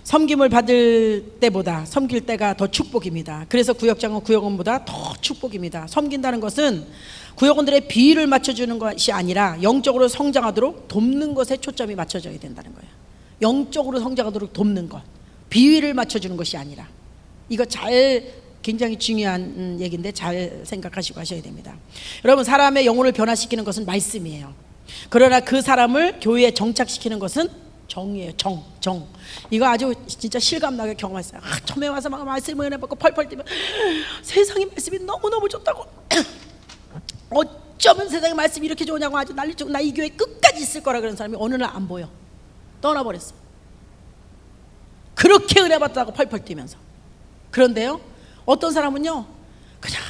섬김을 받을 때보다 섬길 때가 더 축복입니다. 그래서 구역장은 구역원보다 더 축복입니다. 섬긴다는 것은 구역원들의 비위를 맞춰주는 것이 아니라 영적으로 성장하도록 돕는 것에 초점이 맞춰져야 된다는 거예요. 영적으로 성장하도록 돕는 것, 비위를 맞춰주는 것이 아니라. 이거 굉장히 중요한 얘기인데 잘 생각하시고 하셔야 됩니다. 여러분, 사람의 영혼을 변화시키는 것은 말씀이에요. 그러나 그 사람을 교회에 정착시키는 것은 정이에요. 정. 이거 아주 진짜 실감나게 경험했어요. 처음에 와서 막 말씀을 은혜 받고 펄펄 뛰면 세상의 말씀이 너무너무 좋다고 어쩌면 세상의 말씀이 이렇게 좋냐고 아주 난리치고 나 이 교회 끝까지 있을 거라 그런 사람이 어느 날 안 보여. 떠나버렸어. 그렇게 은혜 받다고 펄펄 뛰면서. 그런데요, 어떤 사람은요 그냥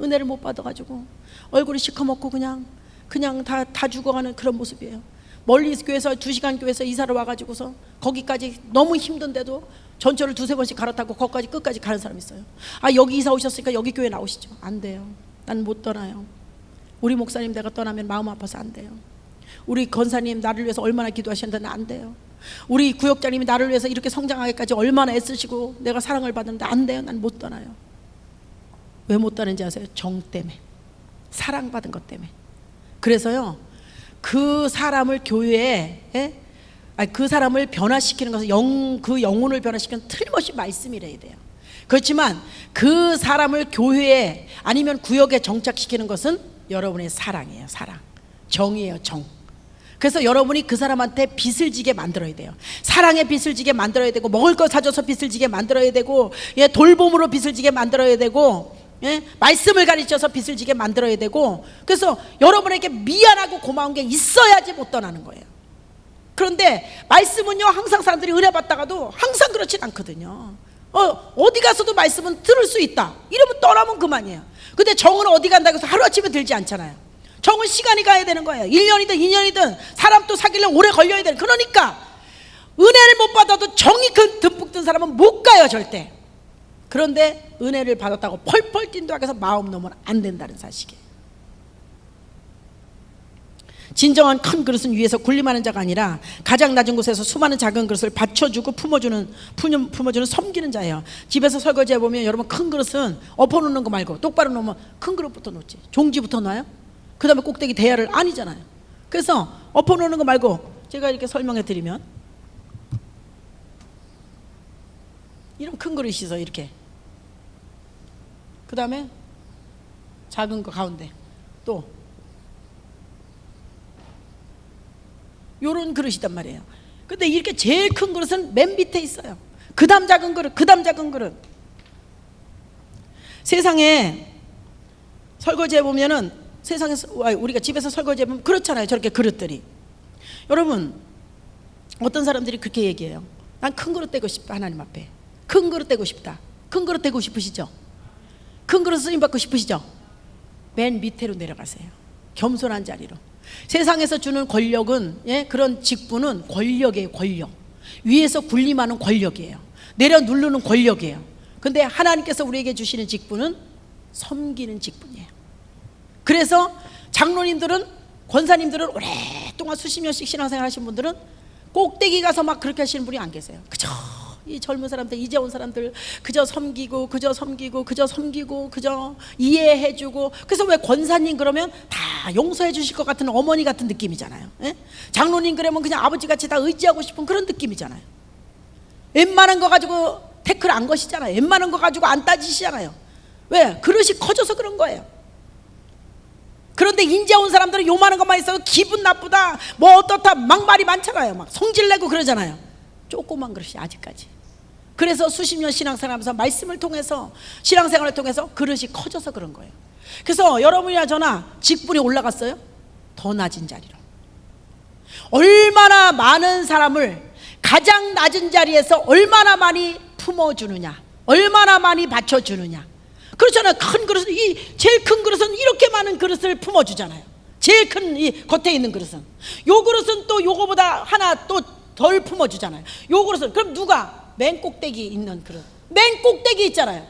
은혜를 못 받아가지고 얼굴이 시커멓고 그냥 다 죽어가는 그런 모습이에요. 멀리 교회에서 2시간 교회에서 이사를 와가지고서 거기까지 너무 힘든데도 전철을 2-3번씩 갈아타고 거기까지 끝까지 가는 사람이 있어요. 여기 이사 오셨으니까 여기 교회 나오시죠. 안 돼요. 난 못 떠나요. 우리 목사님 내가 떠나면 마음 아파서 안 돼요. 우리 권사님 나를 위해서 얼마나 기도하셨는데 안 돼요. 우리 구역장님이 나를 위해서 이렇게 성장하기까지 얼마나 애쓰시고 내가 사랑을 받는데 안 돼요. 난 못 떠나요. 왜 못 떠나는지 아세요? 정 때문에. 사랑받은 것 때문에. 그래서요, 그 사람을 교회에 그 사람을 변화시키는 것은 그 영혼을 변화시키는 틀림없이 말씀이래야 돼요. 그렇지만 그 사람을 교회에 아니면 구역에 정착시키는 것은 여러분의 사랑이에요. 사랑. 정이에요. 정. 그래서 여러분이 그 사람한테 빚을 지게 만들어야 돼요. 사랑의 빚을 지게 만들어야 되고, 먹을 거 사줘서 빚을 지게 만들어야 되고, 돌봄으로 빚을 지게 만들어야 되고, 말씀을 가르쳐서 빚을 지게 만들어야 되고. 그래서 여러분에게 미안하고 고마운 게 있어야지 못 떠나는 거예요. 그런데 말씀은요, 항상 사람들이 은혜 받다가도 항상 그렇진 않거든요. 어디 가서도 말씀은 들을 수 있다 이러면 떠나면 그만이에요. 근데 정은 어디 간다고 해서 하루아침에 들지 않잖아요. 정은 시간이 가야 되는 거예요. 1년이든 2년이든 사람 또 사귀려면 오래 걸려야 되는. 그러니까 은혜를 못 받아도 정이 듬뿍 든 사람은 못 가요, 절대. 그런데 은혜를 받았다고 펄펄 뛴다고 해서 마음 놓으면 안 된다는 사실이에요. 진정한 큰 그릇은 위에서 군림하는 자가 아니라 가장 낮은 곳에서 수많은 작은 그릇을 받쳐주고 품어주는 섬기는 자예요. 집에서 설거지해 보면 여러분, 큰 그릇은 엎어놓는 거 말고 똑바로 놓으면 큰 그릇부터 놓지. 종지부터 놔요? 그 다음에 꼭대기 대야를 아니잖아요. 그래서 엎어놓는 거 말고 제가 이렇게 설명해 드리면 이런 큰 그릇이 있어. 이렇게. 그 다음에 작은 거 가운데 또 요런 그릇이단 말이에요. 근데 이렇게 제일 큰 그릇은 맨 밑에 있어요. 그 다음 작은 그릇, 그 다음 작은 그릇. 세상에 설거지해 보면은, 세상에서 우리가 집에서 설거지해 보면 그렇잖아요. 저렇게 그릇들이. 여러분, 어떤 사람들이 그렇게 얘기해요. 난 큰 그릇 되고 싶다. 하나님 앞에 큰 그릇 되고 싶다. 큰 그릇 되고 싶으시죠? 큰 그릇 쓰임 받고 싶으시죠? 맨 밑으로 내려가세요. 겸손한 자리로. 세상에서 주는 권력은, 그런 직분은 권력이에요. 권력. 위에서 군림하는 권력이에요. 내려 누르는 권력이에요. 근데 하나님께서 우리에게 주시는 직분은 섬기는 직분이에요. 그래서 장로님들은, 권사님들은 오랫동안 수십 년씩 신앙생활 하신 분들은 꼭대기 가서 막 그렇게 하시는 분이 안 계세요. 그저 이 젊은 사람들, 이제 온 사람들 그저 섬기고 그저 이해해주고. 그래서 왜 권사님 그러면 다 용서해 주실 것 같은 어머니 같은 느낌이잖아요. 장로님 그러면 그냥 아버지같이 다 의지하고 싶은 그런 느낌이잖아요. 웬만한 거 가지고 태클 안 거시잖아요. 웬만한 거 가지고 안 따지시잖아요. 왜? 그릇이 커져서 그런 거예요. 그런데 인제 온 사람들은 요만한 것만 있어도 기분 나쁘다, 뭐 어떻다, 막 말이 많잖아요. 막 성질내고 그러잖아요. 조그만 그릇이 아직까지. 그래서 수십 년 신앙생활하면서 말씀을 통해서, 신앙생활을 통해서 그릇이 커져서 그런 거예요. 그래서 여러분이나 저나 직분이 올라갔어요? 더 낮은 자리로. 얼마나 많은 사람을 가장 낮은 자리에서 얼마나 많이 품어주느냐, 얼마나 많이 받쳐주느냐. 그렇잖아요. 큰 그릇은, 제일 큰 그릇은 이렇게 많은 그릇을 품어주잖아요. 제일 큰 이 겉에 있는 그릇은. 요 그릇은 또 요거보다 하나 또 덜 품어주잖아요. 요 그릇은. 그럼 누가? 맨 꼭대기 있는 그릇. 맨 꼭대기 있잖아요.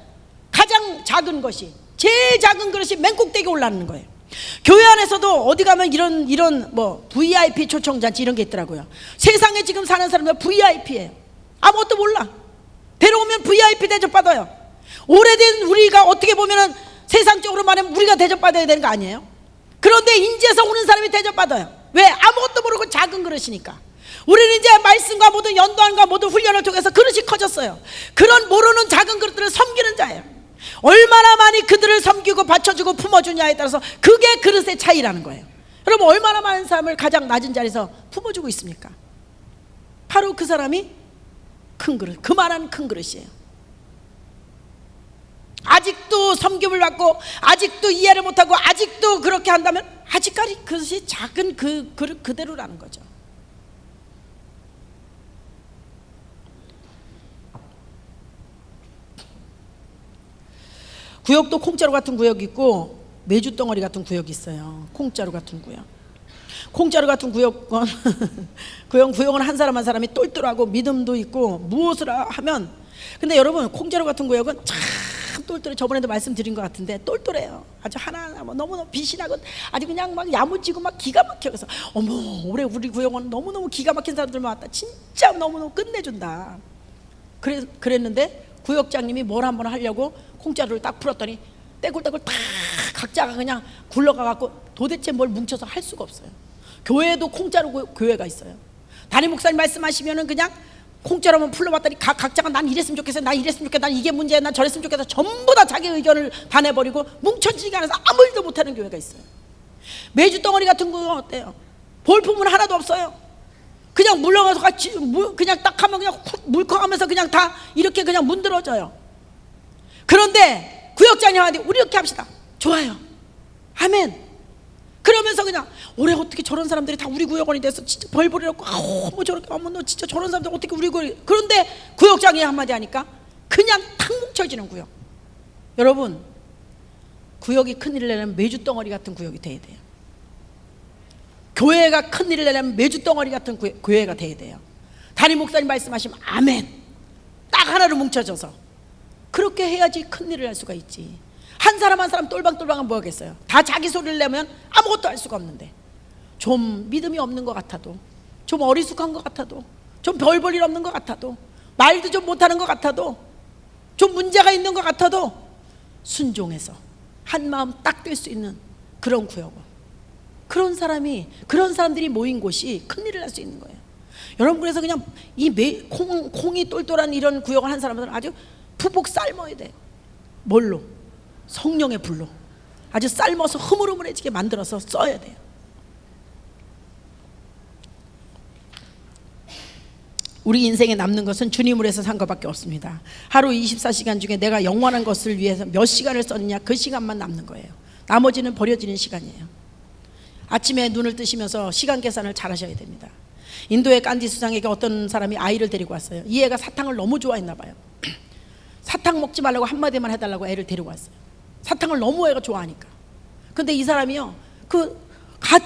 가장 작은 것이, 제일 작은 그릇이 맨 꼭대기 올라가는 거예요. 교회 안에서도 어디 가면 이런 뭐 VIP 초청잔치 이런 게 있더라고요. 세상에 지금 사는 사람들 VIP예요. 아무것도 몰라. 데려오면 VIP 대접받아요. 오래된 우리가 어떻게 보면은 세상적으로 말하면 우리가 대접받아야 되는 거 아니에요? 그런데 인제서 오는 사람이 대접받아요. 왜? 아무것도 모르고 작은 그릇이니까. 우리는 이제 말씀과 모든 연도안과 모든 훈련을 통해서 그릇이 커졌어요. 그런 모르는 작은 그릇들을 섬기는 자예요. 얼마나 많이 그들을 섬기고 받쳐주고 품어주냐에 따라서 그게 그릇의 차이라는 거예요. 여러분 얼마나 많은 사람을 가장 낮은 자리에서 품어주고 있습니까? 바로 그 사람이 큰 그릇, 그만한 큰 그릇이에요. 아직도 섬김을 받고 아직도 이해를 못하고 아직도 그렇게 한다면 아직까지 그것이 작은 그 그릇 그대로라는 거죠. 구역도 콩자루 같은 구역이 있고 메주덩어리 같은 구역이 있어요. 콩자루 같은 구역. 콩자루 같은 구역은 구역은 한 사람 한 사람이 똘똘하고 믿음도 있고 무엇을 하면, 근데 여러분 콩자루 같은 구역은 참 똘똘해. 저번에도 말씀드린 것 같은데 똘똘해요. 아주 하나하나 너무너무 빛이 나고 아주 그냥 막 야무지고 막 기가 막혀. 그래서 어머, 올해 우리 구역은 너무너무 기가 막힌 사람들만 왔다. 진짜 너무너무 끝내준다. 그랬는데 구역장님이 뭘 한번 하려고 콩자루를 딱 풀었더니 떼굴떼굴 다 각자가 그냥 굴러가갖고 도대체 뭘 뭉쳐서 할 수가 없어요. 교회에도 콩자루 교회가 있어요. 담임 목사님 말씀하시면은 그냥 콩자루만 풀러봤더니 각자가 난 이랬으면 좋겠어, 난 이랬으면 좋겠어, 난 이게 문제야, 난 저랬으면 좋겠어, 전부 다 자기 의견을 다 내버리고 뭉쳐지지가 않아서 아무 일도 못하는 교회가 있어요. 메주덩어리 같은 거 어때요? 볼품은 하나도 없어요. 그냥 물러가서 같이 그냥 딱 하면 그냥 훅 물컹하면서 그냥 다 이렇게 그냥 문드러져요. 그런데 구역장님한테 우리 이렇게 합시다. 좋아요. 아멘. 그러면서 그냥 올해 어떻게 저런 사람들이 다 우리 구역원이 돼서 진짜 벌벌이라고, 아우 뭐 저렇게, 어머 너 진짜 저런 사람들 어떻게 우리 구역. 그런데 구역장이 한마디 하니까 그냥 탁 뭉쳐지는 구역. 여러분 구역이 큰일을 내려면 메주덩어리 같은 구역이 돼야 돼요. 교회가 큰일을 내려면 메주덩어리 같은 교회가 돼야 돼요. 담임 목사님 말씀하시면 아멘. 딱 하나로 뭉쳐져서 그렇게 해야지 큰일을 할 수가 있지. 한 사람 한 사람 똘방똘방은 뭐 하겠어요? 다 자기 소리를 내면 아무것도 할 수가 없는데, 좀 믿음이 없는 것 같아도, 좀 어리숙한 것 같아도, 좀 별 볼 일 없는 것 같아도, 말도 좀 못하는 것 같아도, 좀 문제가 있는 것 같아도 순종해서 한 마음 딱 될 수 있는 그런 구역원, 그런 사람들이 모인 곳이 큰일을 할 수 있는 거예요. 여러분 그래서 그냥 이 콩이 똘똘한 이런 구역을 한 사람들은 아주 푹푹 삶아야 돼. 뭘로? 성령의 불로 아주 삶아서 흐물흐물해지게 만들어서 써야 돼요. 우리 인생에 남는 것은 주님을 위해서 산 것밖에 없습니다. 하루 24시간 중에 내가 영원한 것을 위해서 몇 시간을 썼느냐, 그 시간만 남는 거예요. 나머지는 버려지는 시간이에요. 아침에 눈을 뜨시면서 시간 계산을 잘 하셔야 됩니다. 인도의 깐디 수장에게 어떤 사람이 아이를 데리고 왔어요. 이 애가 사탕을 너무 좋아했나 봐요. 사탕 먹지 말라고 한마디만 해달라고 애를 데리고 왔어요. 사탕을 너무 애가 좋아하니까. 근데 이 사람이요,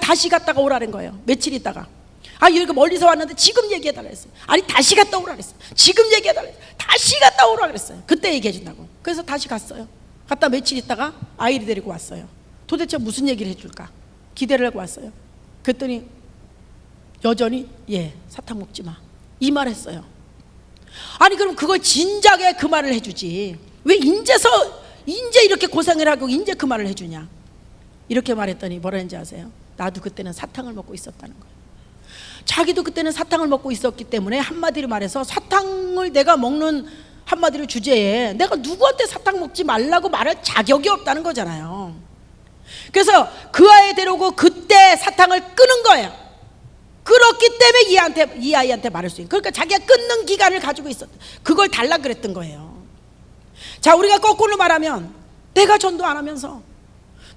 다시 갔다가 오라는 거예요. 며칠 있다가. 이렇게 멀리서 왔는데 지금 얘기해달라 했어요. 아니 다시 갔다 오라 그랬어요. 지금 얘기해달라 했어요. 다시 갔다 오라 그랬어요. 그때 얘기해준다고. 그래서 다시 갔어요. 갔다 며칠 있다가 아이를 데리고 왔어요. 도대체 무슨 얘기를 해줄까 기대를 하고 왔어요. 그랬더니 여전히 사탕 먹지 마 이 말 했어요. 아니 그럼 그걸 진작에 그 말을 해주지 왜 인제 이렇게 고생을 하고 인제 그 말을 해주냐. 이렇게 말했더니 뭐라 했는지 아세요? 나도 그때는 사탕을 먹고 있었다는 거예요. 자기도 그때는 사탕을 먹고 있었기 때문에 한마디로 말해서 사탕을 내가 먹는 한마디로 주제에 내가 누구한테 사탕 먹지 말라고 말할 자격이 없다는 거잖아요. 그래서 그 아이 데려오고 그때 사탕을 끊은 거예요. 그렇기 때문에 이 아이한테 말할 수 있는, 그러니까 자기가 끊는 기간을 가지고 있었다. 그걸 달라 그랬던 거예요. 자, 우리가 거꾸로 말하면 내가 전도 안 하면서,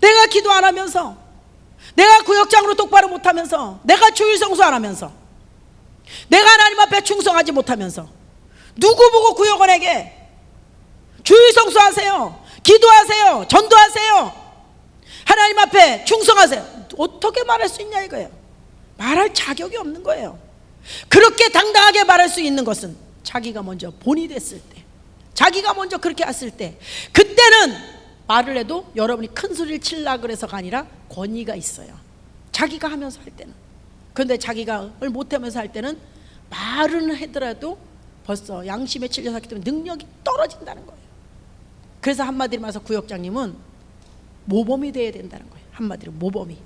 내가 기도 안 하면서, 내가 구역장으로 똑바로 못하면서, 내가 주일 성수 안 하면서, 내가 하나님 앞에 충성하지 못하면서 누구 보고 구역원에게 주일 성수하세요, 기도하세요, 전도하세요, 하나님 앞에 충성하세요, 어떻게 말할 수 있냐 이거예요. 말할 자격이 없는 거예요. 그렇게 당당하게 말할 수 있는 것은 자기가 먼저 본이 됐을 때, 자기가 먼저 그렇게 했을 때, 그때는 말을 해도 여러분이 큰 소리를 치려고 그래서가 아니라 권위가 있어요. 자기가 하면서 할 때는. 그런데 자기가 못하면서 할 때는 말은 하더라도 벌써 양심에 찔려서 하기 때문에 능력이 떨어진다는 거예요. 그래서 한마디로 말해서 구역장님은 모범이 돼야 된다는 거예요. 한마디로 모범이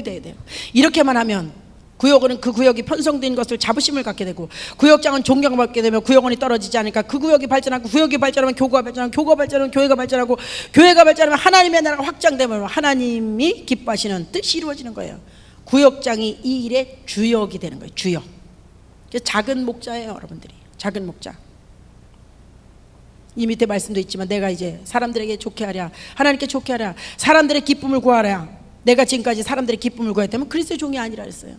돼야 돼요. 이렇게만 하면 구역원은 그 구역이 편성된 것을 자부심을 갖게 되고, 구역장은 존경받게 되면 구역원이 떨어지지 않으니까 그 구역이 발전하고, 구역이 발전하면 교구가 발전하고, 교구가 발전하면 교회가 발전하고, 교회가 발전하면 하나님의 나라가 확장되면 하나님이 기뻐하시는 뜻이 이루어지는 거예요. 구역장이 이 일의 주역이 되는 거예요. 주역. 작은 목자예요, 여러분들이. 작은 목자. 이 밑에 말씀도 있지만, 내가 이제 사람들에게 좋게 하랴, 하나님께 좋게 하랴, 사람들의 기쁨을 구하랴. 내가 지금까지 사람들의 기쁨을 구했다면 그리스도의 종이 아니라 했어요.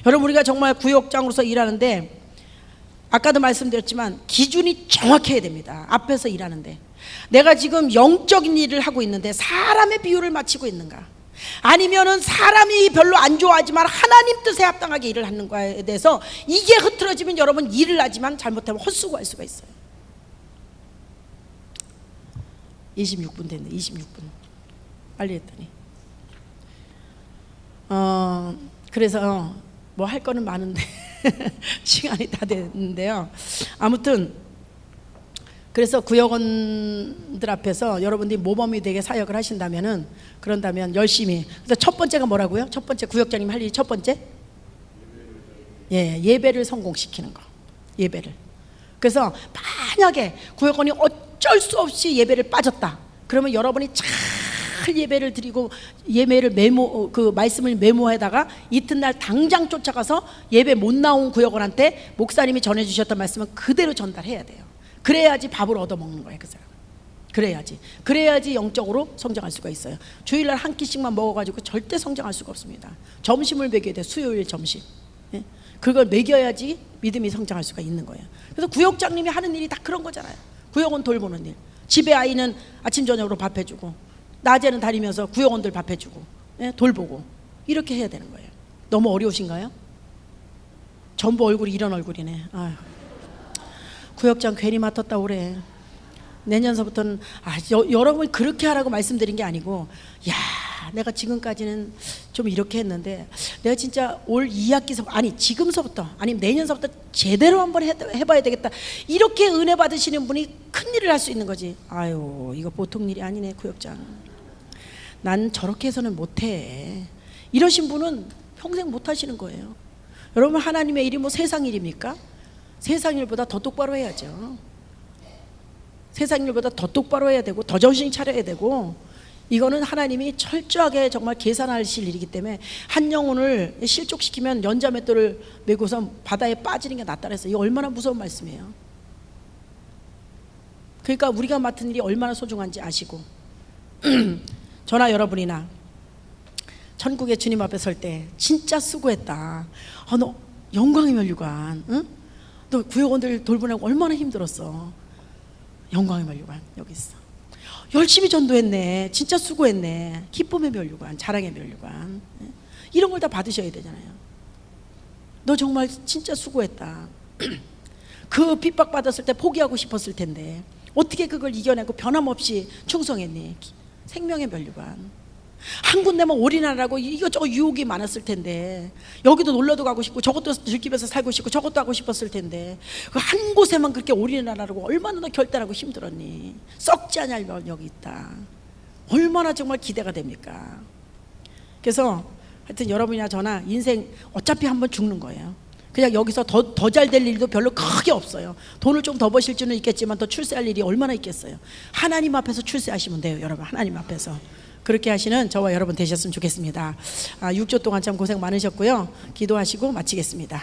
여러분, 우리가 정말 구역장으로서 일하는데, 아까도 말씀드렸지만 기준이 정확해야 됩니다. 앞에서 일하는데 내가 지금 영적인 일을 하고 있는데 사람의 비유를 마치고 있는가, 아니면은 사람이 별로 안 좋아하지만 하나님 뜻에 합당하게 일을 하는 거에 대해서, 이게 흐트러지면 여러분 일을 하지만 잘못하면 헛수고할 수가 있어요. 26분 됐네. 26분 빨리 했더니. 그래서 뭐 할 거는 많은데 시간이 다 됐는데요. 아무튼 그래서 구역원들 앞에서 여러분들이 모범이 되게 사역을 하신다면은, 그런다면 열심히. 그래서 첫 번째가 뭐라고요? 첫 번째 구역장님 할 일이 첫 번째, 예배를 성공시키는 거. 예배를. 그래서 만약에 구역원이 어쩔 수 없이 예배를 빠졌다, 그러면 여러분이 잘 예배를 드리고 예배를 그 말씀을 메모해다가 이튿날 당장 쫓아가서 예배 못 나온 구역원한테 목사님이 전해주셨던 말씀은 그대로 전달해야 돼요. 그래야지 밥을 얻어먹는 거예요, 그 사람. 그래야지 영적으로 성장할 수가 있어요. 주일날 한 끼씩만 먹어가지고 절대 성장할 수가 없습니다. 점심을 먹여야 돼요. 수요일 점심. 그걸 먹여야지 믿음이 성장할 수가 있는 거예요. 그래서 구역장님이 하는 일이 다 그런 거잖아요. 구역원 돌보는 일. 집에 아이는 아침 저녁으로 밥 해주고, 낮에는 다니면서 구역원들 밥 해주고, 돌보고, 이렇게 해야 되는 거예요. 너무 어려우신가요? 전부 얼굴이 이런 얼굴이네. 아유. 구역장 괜히 맡았다 그래. 내년서부터는 여러분 그렇게 하라고 말씀드린 게 아니고, 야, 내가 지금까지는 좀 이렇게 했는데 내가 진짜 올 2학기서 지금서부터, 아니면 내년서부터 제대로 한번 해봐야 되겠다, 이렇게 은혜 받으시는 분이 큰 일을 할 수 있는 거지. 아유, 이거 보통 일이 아니네. 구역장, 난 저렇게 해서는 못해, 이러신 분은 평생 못 하시는 거예요. 여러분, 하나님의 일이 뭐 세상 일입니까? 세상 일보다 더 똑바로 해야죠. 세상 일보다 더 똑바로 해야 되고, 더 정신 차려야 되고, 이거는 하나님이 철저하게 정말 계산하실 일이기 때문에, 한 영혼을 실족시키면 연자맷돌을 메고서 바다에 빠지는 게 낫다 그랬어요. 이거 얼마나 무서운 말씀이에요. 그러니까 우리가 맡은 일이 얼마나 소중한지 아시고 저나 여러분이나 천국의 주님 앞에 설 때 진짜 수고했다, 너 영광의 면류관, 응? 너 구역원들 돌보느라고 얼마나 힘들었어. 영광의 면류관 여기 있어. 열심히 전도했네, 진짜 수고했네. 기쁨의 면류관, 자랑의 면류관, 이런 걸 다 받으셔야 되잖아요. 너 정말 진짜 수고했다. 그 핍박받았을 때 포기하고 싶었을 텐데 어떻게 그걸 이겨내고 변함없이 충성했니? 생명의 면류관. 한 군데만 올인하라고 이것저것 유혹이 많았을 텐데, 여기도 놀러도 가고 싶고 저것도 즐기면서 살고 싶고 저것도 하고 싶었을 텐데, 그 한 곳에만 그렇게 올인하라고 얼마나 너 결단하고 힘들었니? 썩지 않을 면역이 있다. 얼마나 정말 기대가 됩니까? 그래서 하여튼 여러분이나 저나 인생 어차피 한번 죽는 거예요. 그냥 여기서 더 잘 될 일도 별로 크게 없어요. 돈을 좀 더 버실 수는 있겠지만 더 출세할 일이 얼마나 있겠어요. 하나님 앞에서 출세하시면 돼요, 여러분. 하나님 앞에서 그렇게 하시는 저와 여러분 되셨으면 좋겠습니다. 6조 동안 참 고생 많으셨고요. 기도하시고 마치겠습니다.